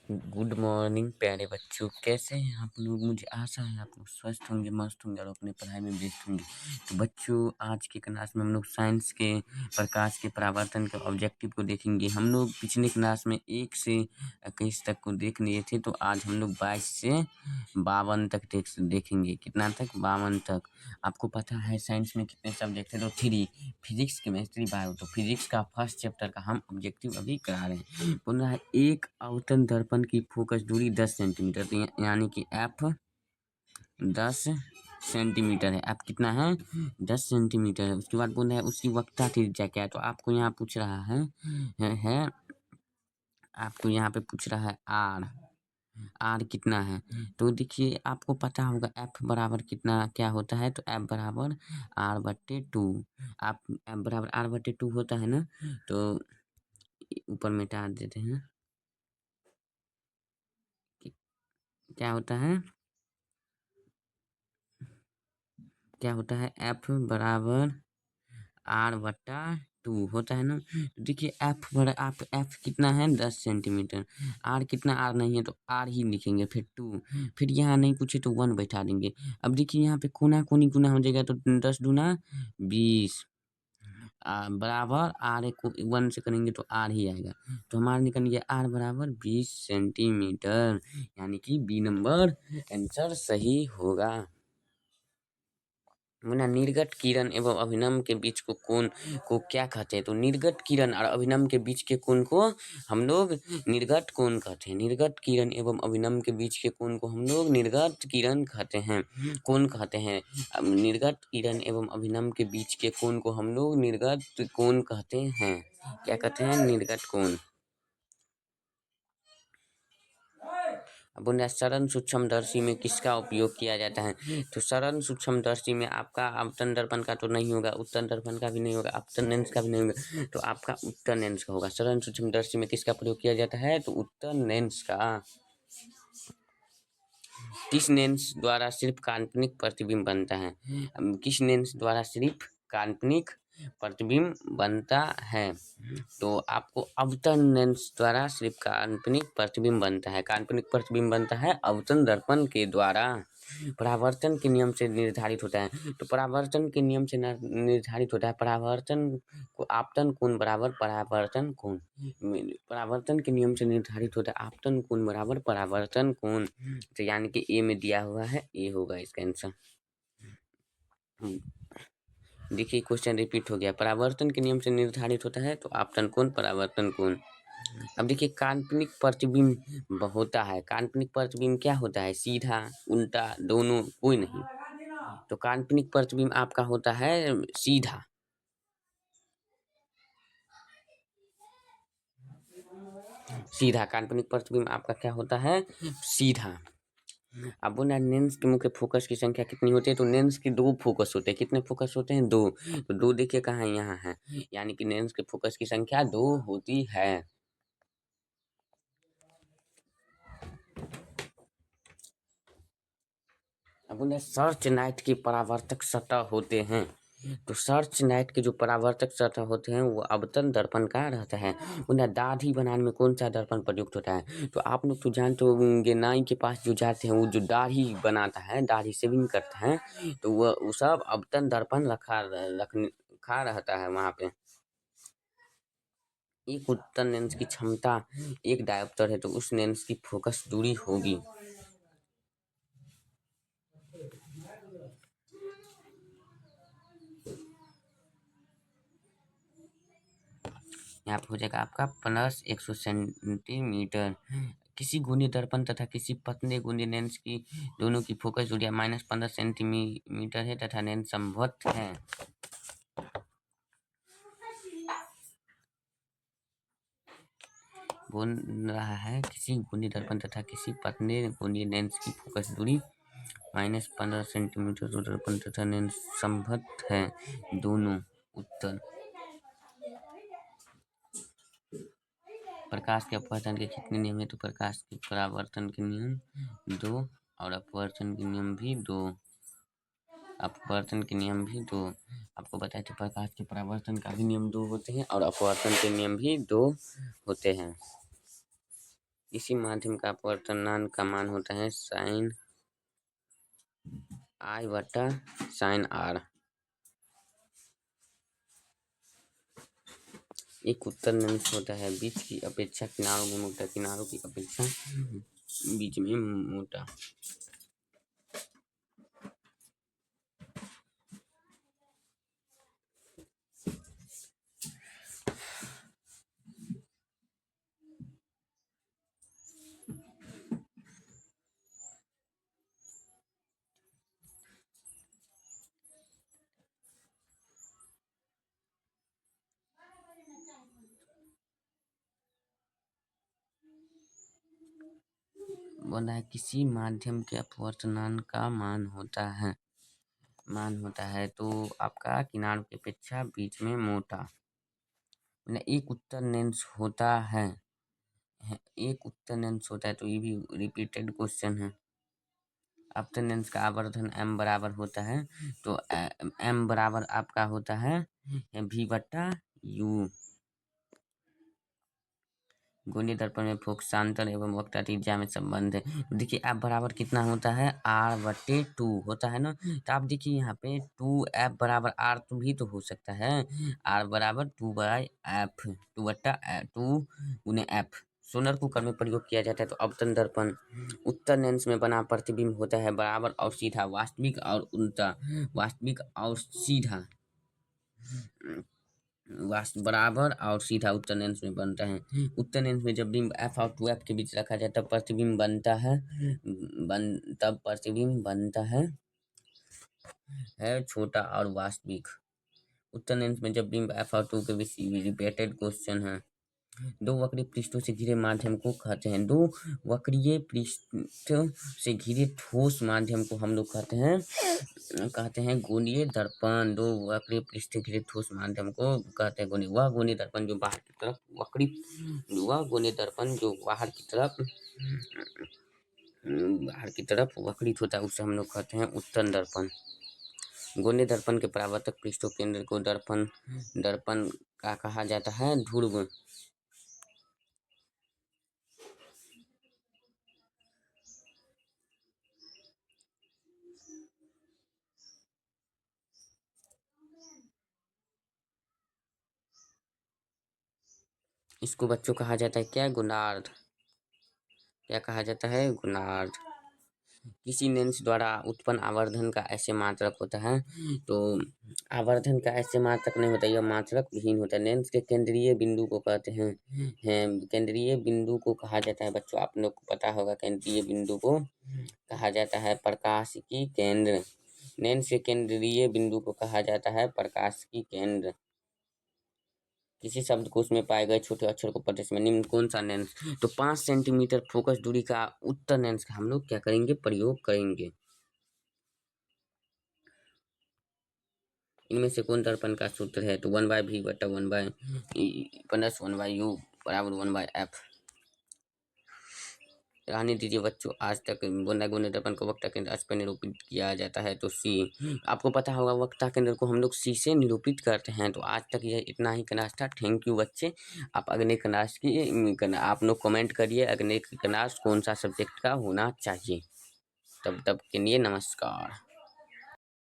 Good morning प्यारे बच्चों, कैसे हैं आप लोग। मुझे आशा है आप लोग स्वस्थ होंगे, मस्त होंगे और अपनी पढ़ाई में व्यस्त होंगे। तो बच्चों, आज की क्लास में हम लोग साइंस के प्रकाश के परावर्तन के ऑब्जेक्टिव को देखेंगे। हम लोग पिछले क्लास में 1 से 21 तक को देख लिए थे, तो आज हम लोग 22 से 52 तक देखेंगे। कितना तक? 52 तक। आपको पता है साइंस में कितने सब्जेक्ट है? तो 3। Physics, chemistry, bio. तो फिजिक्स का फर्स्ट चैप्टर का हम ऑब्जेक्टिव अभी करा रहे हैं। बोल रहा है एक अवतल दर्पण की फोकस दूरी 10 सेंटीमीटर, तो यानी कि एफ 10 सेंटीमीटर है। एफ कितना है? 10 सेंटीमीटर है। उसके बाद बोल रहा है उसकी वक्रता त्रिज्या क्या है। तो आपको यहाँ पूछ रहा है आपको यहाँ पे पूछ रहा है आर कितना है। तो देखिए आपको पता होगा एफ बराबर कितना क्या होता है। तो एफ बराबर R/2। आप एफ बराबर R/2 होता है ना, तो ऊपर मिटा देते हैं। क्या होता है? क्या होता है? एफ बराबर R/2 होता है ना। तो देखिए एफ कितना है? 10 सेंटीमीटर। आर कितना? आर नहीं है तो आर ही लिखेंगे, फिर 2, फिर यहाँ नहीं पूछे तो 1 बैठा देंगे। अब देखिए यहाँ पे कोना कोनी गुना हो जाएगा, तो 10 दूना 20 बराबर आर को 1 से करेंगे तो आर ही आएगा। तो हमारा निकल गया आर बराबर 20 सेंटीमीटर, यानी कि बी नंबर आंसर सही होगा। निर्गत किरण एवं अभिनव के बीच को कोण को क्या कहते हैं? तो निर्गत किरण और अभिनव के बीच के कोण को हम लोग निर्गत कोण कहते हैं। निर्गत किरण एवं अभिनव के बीच के कोण को हम लोग निर्गत किरण कहते हैं, कोण कहते हैं। निर्गत किरण एवं अभिनव के बीच के कोण को हम लोग निर्गत कोण कहते हैं। क्या कहते हैं? निर्गत कोण। अब सरल सूक्ष्मदर्शी में किसका उपयोग किया जाता है? तो सरल सूक्ष्मदर्शी में आपका आपतन दर्पण का तो नहीं होगा, उत्तल दर्पण का भी नहीं होगा, आपतन लेंस का भी नहीं होगा, तो आपका उत्तल लेंस का होगा। सरल सूक्ष्मदर्शी में किसका प्रयोग किया जाता है? तो उत्तल लेंस का। किस लेंस द्वारा सिर्फ काल्पनिक प्रतिबिंब बनता है? किस लेंस द्वारा सिर्फ काल्पनिक प्रतिबिंब बनता है? तो आपको अवतरण लेंस द्वारा सिर्फ काल्पनिक प्रतिबिंब बनता है। काल्पनिक प्रतिबिंब बनता है अवतरण दर्पण के द्वारा। परावर्तन के नियम से निर्धारित होता है। तो परावर्तन के नियम से निर्धारित होता है परावर्तन को आपतन कोण बराबर परावर्तन कोण। परावर्तन के नियम से निर्धारित होता है आपतन कोण बराबर परावर्तन कोण। तो यानी कि ए में दिया हुआ है, ए होगा इसका आंसर। देखिए क्वेश्चन रिपीट हो गया। परावर्तन के नियम से निर्धारित होता है तो आपतन कोण परावर्तन कोण। अब देखिए काल्पनिक प्रतिबिंब होता है। काल्पनिक प्रतिबिंब क्या होता है? सीधा, उल्टा, दोनों, कोई नहीं। तो काल्पनिक प्रतिबिंब आपका होता है सीधा। सीधा काल्पनिक प्रतिबिंब आपका क्या होता है? सीधा। अब बोला लेंस के मुख्य फोकस की संख्या कितनी होती है? तो लेंस के 2 फोकस होते हैं। कितने फोकस होते हैं? 2। तो 2 देखिए कहाँ है? यहाँ है, यानी कि लेंस के फोकस की संख्या 2 होती है। अब बोले सर्च लाइट के परावर्तक सतह होते हैं। तो सर्च लाइट के जो परावर्तक सतह होते हैं वो अवतल दर्पण का रहता है। उन्हें दाढ़ी बनाने में कौन सा दर्पण प्रयुक्त होता है? तो आप लोग तो जानते होंगे नाई के पास जो जाते हैं वो जो दाढ़ी बनाता है, दाढ़ी शेविंग करता है, तो वो सब अवतल दर्पण रखा रहता है वहाँ पे। एक उत्तल लेंस की क्षमता 1 डायोप्टर है, तो उस लेंस की फोकस दूरी होगी। यहाँ पे हो जाएगा आपका प्लस 100 सेंटीमीटर। किसी गोलीय दर्पण तथा किसी पतले गोलीय लेंस की दोनों की फोकस दूरियां -15 सेंटीमीटर है तथा लेंस समवत है। बोल रहा है किसी गोलीय दर्पण तथा किसी पतले गोलीय लेंस की फोकस दूरी -15 सेंटीमीटर, तो दर्पण तथा लेंस समवत है, दोनों उत्तल। प्रकाश के अपवर्तन के कितने नियम है? तो प्रकाश के परावर्तन के नियम 2 और अपवर्तन के नियम भी 2। अपवर्तन के नियम भी 2। आपको बताया था प्रकाश के परावर्तन का भी नियम 2 होते हैं और अपवर्तन के नियम भी 2 होते हैं। इसी माध्यम का अपवर्तनांक का मान होता है साइन आई बटा साइन आर। एक उत्तल लेंस होता है बीच की अपेक्षा किनारों में मोटा, किनारों की अपेक्षा बीच में मोटा। बोला है किसी माध्यम के अपवर्तनांक का मान होता है तो आपका किनारों की अपेक्षा बीच में मोटा। एक उत्तल लेंस होता है एक उत्तल लेंस होता है तो ये भी रिपीटेड क्वेश्चन है। अपतन लेंस का आवर्धन m बराबर होता है तो m बराबर आपका होता है v बट्टा u। गोलीय दर्पण में फोकसांतर एवं वक्रता त्रिज्या में संबंध है। देखिए f बराबर कितना होता है r/2 होता है ना। तो आप देखिए यहाँ पे 2f बराबर r तो भी तो हो सकता है। r बराबर 2/f 2 गुने f। सोलर कुकर में प्रयोग किया जाता है तो अवतल दर्पण उत्तल लेंस में बना प्रतिबिंब होता है बराबर और सीधा, वास्तविक और उल्टा। वास्तविक और सीधा बराबर और सीधा उत्तल लेंस में बनता है। उत्तल लेंस में जब बिंब f और 2f के बीच रखा जाए तब प्रतिबिंब बनता है छोटा और वास्तविक। उत्तल लेंस में जब बिंब f और 2 के बीच रिपीटेड क्वेश्चन है। दो वक्रीय पृष्ठों से घिरे माध्यम को कहते हैं। दो वक्रीय पृष्ठ से घिरे ठोस माध्यम को हम लोग कहते हैं गोलीय दर्पण। दो वक्रीय पृष्ठ से घिरे ठोस माध्यम को कहते हैं गोलीय। वह गोलीय दर्पण जो बाहर की तरफ वक्रित होता है उसे हम लोग कहते हैं उत्तल दर्पण। गोलीय दर्पण के परावर्तक पृष्ठों केंद्र को दर्पण का कहा जाता है ध्रुव। इसको बच्चों कहा जाता है क्या गोलार्ध। क्या कहा जाता है गोलार्ध। किसी लेंस द्वारा उत्पन्न आवर्धन का ऐसे मात्रक होता है तो आवर्धन का ऐसे मात्रक नहीं होता, यह मात्रक विहीन होता है। लेंस के केंद्रीय बिंदु को कहते हैं केंद्रीय बिंदु को कहा जाता है बच्चों, आप लोग को पता होगा केंद्रीय बिंदु को कहा जाता है प्रकाश की केंद्र। लेंस के केंद्रीय बिंदु को कहा जाता है प्रकाश की केंद्र। किसी शब्दकोश में पाए गए छोटे अक्षर को प्रदर्शित में निम्न कौन सा लेंस। तो 5 सेंटीमीटर फोकस दूरी का उत्तल लेंस का हम लोग क्या करेंगे प्रयोग करेंगे। इनमें से कौन दर्पण का सूत्र है तो 1/v बटा 1/u बराबर 1/f। रहने दीजिए बच्चों, आज तक गोलीय दर्पण को वक्रता केंद्र S पर निरूपित किया जाता है तो C। आपको पता होगा वक्रता केंद्र को हम लोग C से निरूपित करते हैं। तो आज तक यह इतना ही क्लास था। थैंक यू बच्चे। आप अगले क्लास की आप लोग कमेंट करिए अगले क्लास कौन सा सब्जेक्ट का होना चाहिए। तब के लिए नमस्कार।